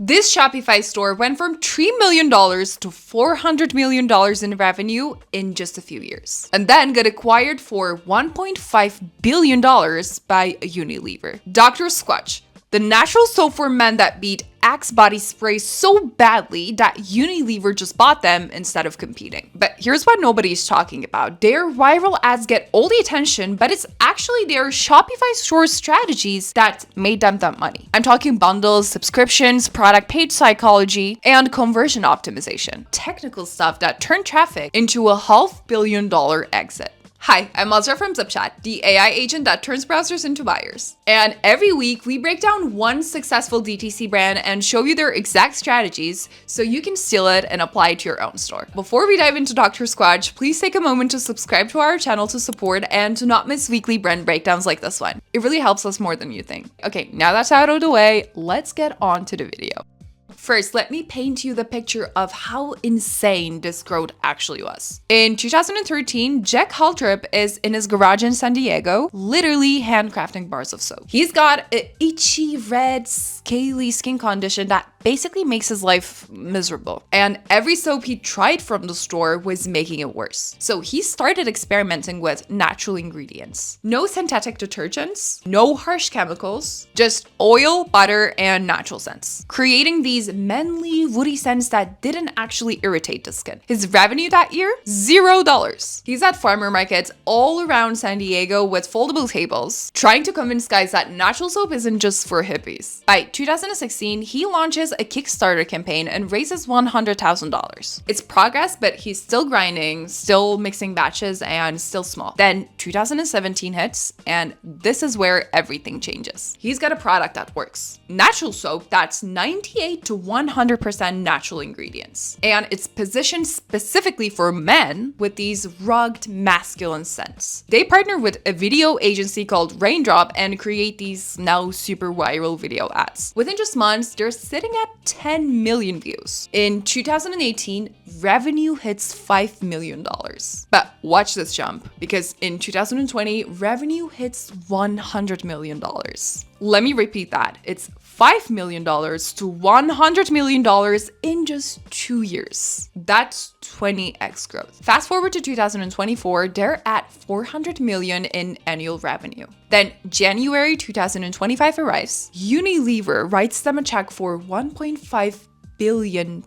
This Shopify store went from $3 million to $400 million in revenue in just a few years, and then got acquired for $1.5 billion by Unilever. Dr. Squatch, the natural soap for men that beat Axe body spray so badly that Unilever just bought them instead of competing. But here's what nobody's talking about. Their viral ads get all the attention, but it's actually their Shopify store strategies that made them that money. I'm talking bundles, subscriptions, product page psychology, and conversion optimization. Technical stuff that turned traffic into a $500 million exit. Hi, I'm Azra from ZipChat, the AI agent that turns browsers into buyers. And every week, we break down one successful DTC brand and show you their exact strategies so you can steal it and apply it to your own store. Before we dive into Dr. Squatch, please take a moment to subscribe to our channel to support and to not miss weekly brand breakdowns like this one. It really helps us more than you think. Okay, now that's out of the way, let's get on to the video. First, let me paint you the picture of how insane this growth actually was. In 2013, Jack Haltrip is in his garage in San Diego, literally handcrafting bars of soap. He's got an itchy, red, scaly skin condition that basically makes his life miserable. And every soap he tried from the store was making it worse. So he started experimenting with natural ingredients. No synthetic detergents, no harsh chemicals, just oil, butter, and natural scents. Creating these manly, woody scents that didn't actually irritate the skin. His revenue that year? $0. He's at farmer markets all around San Diego with foldable tables, trying to convince guys that natural soap isn't just for hippies. By 2016, he launches a Kickstarter campaign and raises $100,000. It's progress, but he's still grinding, still mixing batches, and still small. Then 2017 hits, and this is where everything changes. He's got a product that works. Natural soap that's 98 to 100% natural ingredients. And it's positioned specifically for men with these rugged masculine scents. They partner with a video agency called Raindrop and create these now super viral video ads. Within just months, they're sitting at 10 million views. In 2018, revenue hits $5 million. But watch this jump, because in 2020, revenue hits $100 million. Let me repeat that. It's $5 million to $100 million in just 2 years. That's 20x growth. Fast forward to 2024, they're at $400 million in annual revenue. Then January 2025 arrives. Unilever writes them a check for $1.5 billion.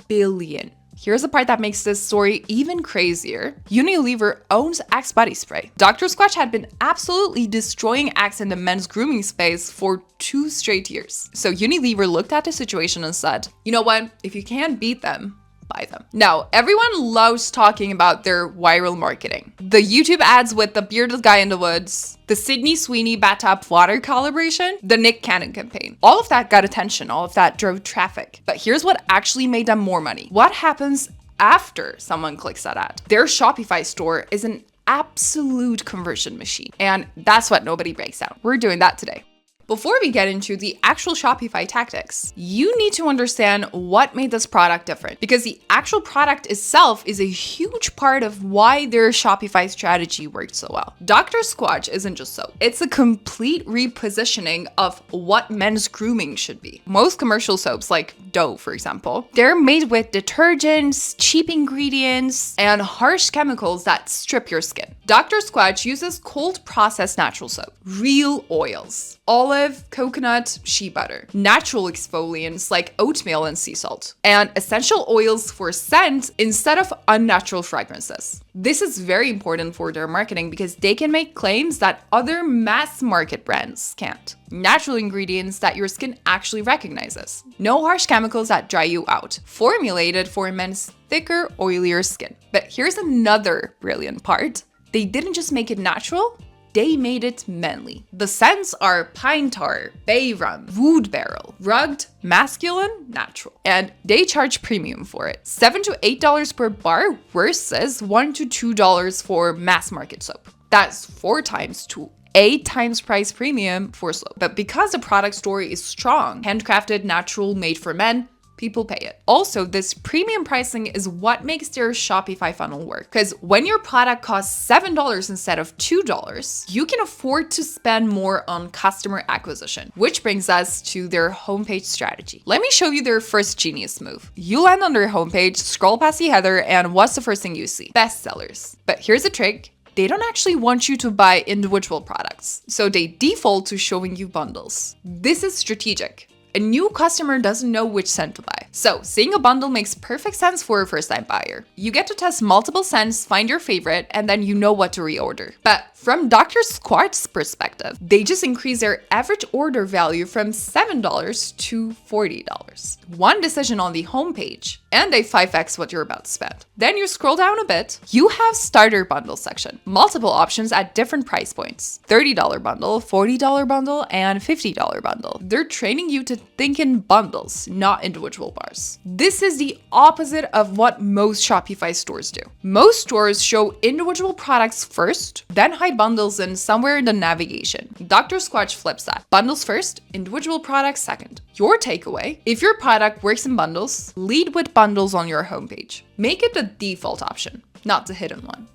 Billion. Here's the part that makes this story even crazier. Unilever owns Axe body spray. Dr. Squatch had been absolutely destroying Axe in the men's grooming space for 2 straight years. So Unilever looked at the situation and said, you know what? If you can't beat them, buy them. Now, everyone loves talking about their viral marketing. The YouTube ads with the bearded guy in the woods, the Sydney Sweeney bathtub water collaboration, the Nick Cannon campaign. All of that got attention, all of that drove traffic. But here's what actually made them more money. What happens after someone clicks that ad? Their Shopify store is an absolute conversion machine. And that's what nobody breaks down. We're doing that today. Before we get into the actual Shopify tactics, you need to understand what made this product different, because the actual product itself is a huge part of why their Shopify strategy worked so well. Dr. Squatch isn't just soap. It's a complete repositioning of what men's grooming should be. Most commercial soaps, like Dove, for example, they're made with detergents, cheap ingredients, and harsh chemicals that strip your skin. Dr. Squatch uses cold processed natural soap, real oils, olive, coconut, shea butter, natural exfoliants like oatmeal and sea salt, and essential oils for scent instead of unnatural fragrances. This is very important for their marketing because they can make claims that other mass market brands can't. Natural ingredients that your skin actually recognizes. No harsh chemicals that dry you out. Formulated for men's thicker, oilier skin. But here's another brilliant part. They didn't just make it natural, they made it manly. The scents are pine tar, bay rum, wood barrel, rugged, masculine, natural. And they charge premium for it. $7 to $8 per bar versus $1 to $2 for mass market soap. That's 4 times to 8 times price premium for soap. But because the product story is strong, handcrafted, natural, made for men, people pay it. Also, this premium pricing is what makes their Shopify funnel work. Because when your product costs $7 instead of $2, you can afford to spend more on customer acquisition, which brings us to their homepage strategy. Let me show you their first genius move. You land on their homepage, scroll past the header, and what's the first thing you see? Bestsellers. But here's the trick. They don't actually want you to buy individual products, so they default to showing you bundles. This is strategic. A new customer doesn't know which scent to buy. So seeing a bundle makes perfect sense for a first-time buyer. You get to test multiple scents, find your favorite, and then you know what to reorder. But from Dr. Squatch's perspective, they just increase their average order value from $7 to $40. One decision on the homepage, and they 5x what you're about to spend. Then you scroll down a bit, you have starter bundle section. Multiple options at different price points. $30 bundle, $40 bundle, and $50 bundle. They're training you to think in bundles, not individual bars. This is the opposite of what most Shopify stores do. Most stores show individual products first, then hide bundles in somewhere in the navigation. Dr. Squatch flips that. Bundles first, individual products second. Your takeaway: if your product works in bundles, lead with bundles on your homepage. Make it the default option, not the hidden one.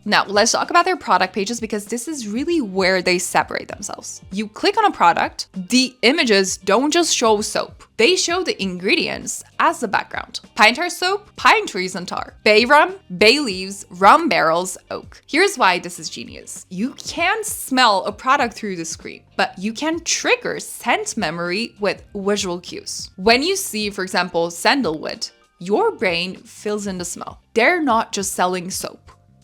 Now, let's talk about their product pages because this is really where they separate themselves. You click on a product, the images don't just show soap. They show the ingredients as the background. Pine tar soap, pine trees and tar. Bay rum, bay leaves, rum barrels, oak. Here's why this is genius. You can smell a product through the screen, but you can trigger scent memory with visual cues. When you see, for example, sandalwood, your brain fills in the smell. They're not just selling soap.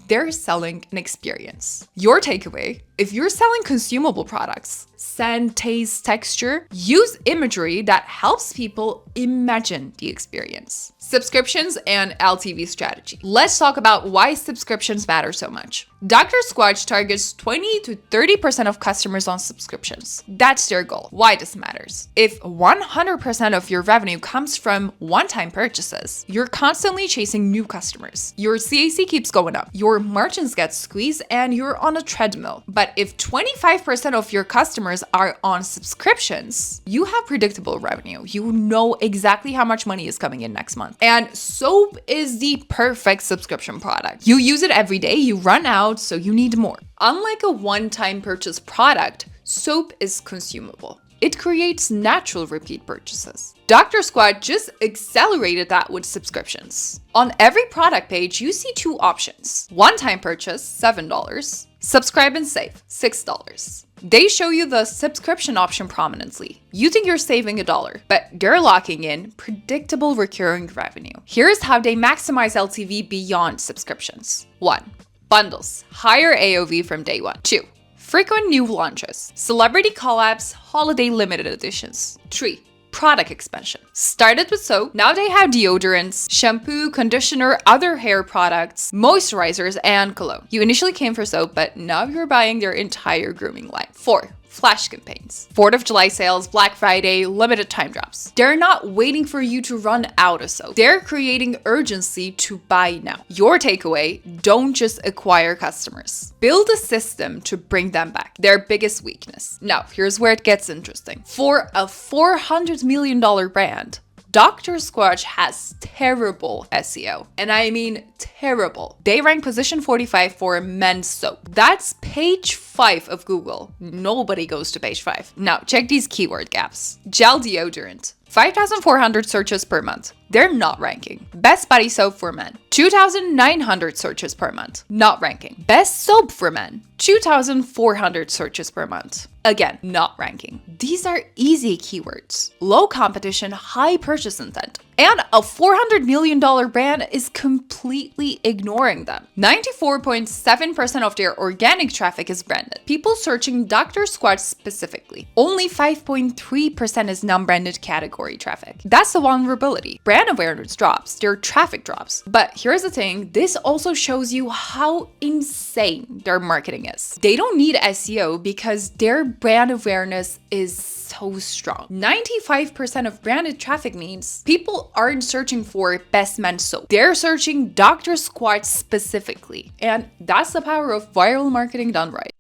They're selling an experience. Your takeaway: if you're selling consumable products, scent, taste, texture, use imagery that helps people imagine the experience. Subscriptions and LTV strategy. Let's talk about why subscriptions matter so much. Dr. Squatch targets 20 to 30% of customers on subscriptions. That's their goal. Why this matters? If 100% of your revenue comes from one-time purchases, you're constantly chasing new customers. Your CAC keeps going up, your margins get squeezed, and you're on a treadmill. But if 25% of your customers are on subscriptions, you have predictable revenue. You know exactly how much money is coming in next month. And soap is the perfect subscription product. You use it every day, you run out, so you need more. Unlike a one-time purchase product, soap is consumable. It creates natural repeat purchases. Dr. Squatch just accelerated that with subscriptions. On every product page, you see two options. One-time purchase, $7. Subscribe and save, $6. They show you the subscription option prominently. You think you're saving $1, but they're locking in predictable recurring revenue. Here's how they maximize LTV beyond subscriptions. 1. Bundles, higher AOV from day one. 2. Frequent new launches, celebrity collabs, holiday limited editions. 3. Product expansion. Started with soap, now they have deodorants, shampoo, conditioner, other hair products, moisturizers, and cologne. You initially came for soap, but now you're buying their entire grooming line. 4. Flash campaigns. 4th of July sales, Black Friday, limited time drops. They're not waiting for you to run out of soap. They're creating urgency to buy now. Your takeaway: don't just acquire customers. Build a system to bring them back. Their biggest weakness. Now, here's where it gets interesting. For a $400 million brand, Dr. Squatch has terrible SEO, and I mean terrible. They rank position 45 for men's soap. That's page 5 of Google. Nobody goes to page 5. Now, check these keyword gaps. Gel deodorant, 5,400 searches per month. They're not ranking. Best body soap for men, 2,900 searches per month. Not ranking. Best soap for men, 2,400 searches per month. Again, not ranking. These are easy keywords. Low competition, high purchase intent. And a $400 million brand is completely ignoring them. 94.7% of their organic traffic is branded. People searching Dr. Squatch specifically. Only 5.3% is non-branded category traffic. That's the vulnerability. Brand awareness drops, their traffic drops. But here's the thing, this also shows you how insane their marketing is. They don't need SEO because their brand awareness is so strong. 95% of branded traffic means people aren't searching for best men's soap. They're searching Dr. Squatch specifically. And that's the power of viral marketing done right.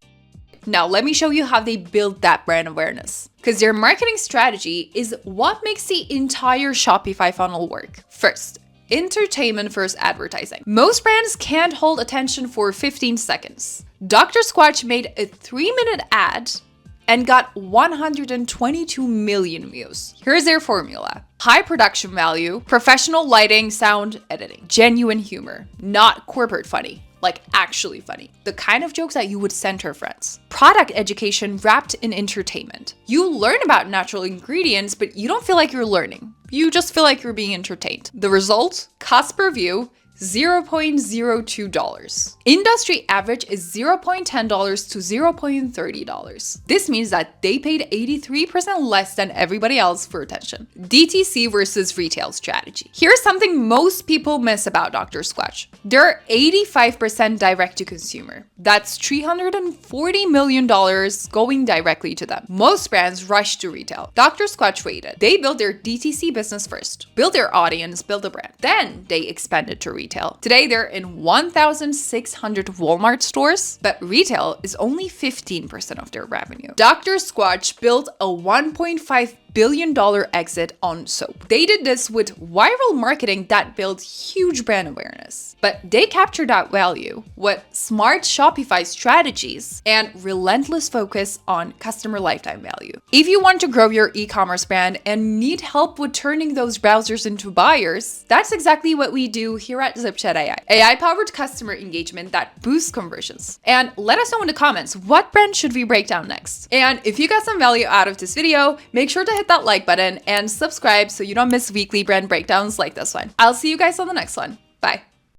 Now let me show you how they build that brand awareness. Because their marketing strategy is what makes the entire Shopify funnel work. First, entertainment first advertising. Most brands can't hold attention for 15 seconds. Dr. Squatch made a 3-minute ad and got 122 million views. Here's their formula. High production value, professional lighting, sound, editing, genuine humor, not corporate funny, like actually funny. The kind of jokes that you would send her friends. Product education wrapped in entertainment. You learn about natural ingredients, but you don't feel like you're learning. You just feel like you're being entertained. The result? Cost per view, $0.02. Industry average is $0.10 to $0.30. This means that they paid 83% less than everybody else for attention. DTC versus retail strategy. Here's something most people miss about Dr. Squatch. They're 85% direct to consumer. That's $340 million going directly to them. Most brands rush to retail. Dr. Squatch waited. They built their DTC business first, built their audience, built a brand. Then they expanded to retail. Today, they're in 1,600 Walmart stores, but retail is only 15% of their revenue. Dr. Squatch built a $1.5 billion exit on soap. They did this with viral marketing that built huge brand awareness. But they captured that value with smart Shopify strategies and relentless focus on customer lifetime value. If you want to grow your e-commerce brand and need help with turning those browsers into buyers, that's exactly what we do here at ZipChat AI. AI-powered customer engagement that boosts conversions. And let us know in the comments, what brand should we break down next? And if you got some value out of this video, make sure to hit that like button and subscribe so you don't miss weekly brand breakdowns like this one. I'll see you guys on the next one. Bye.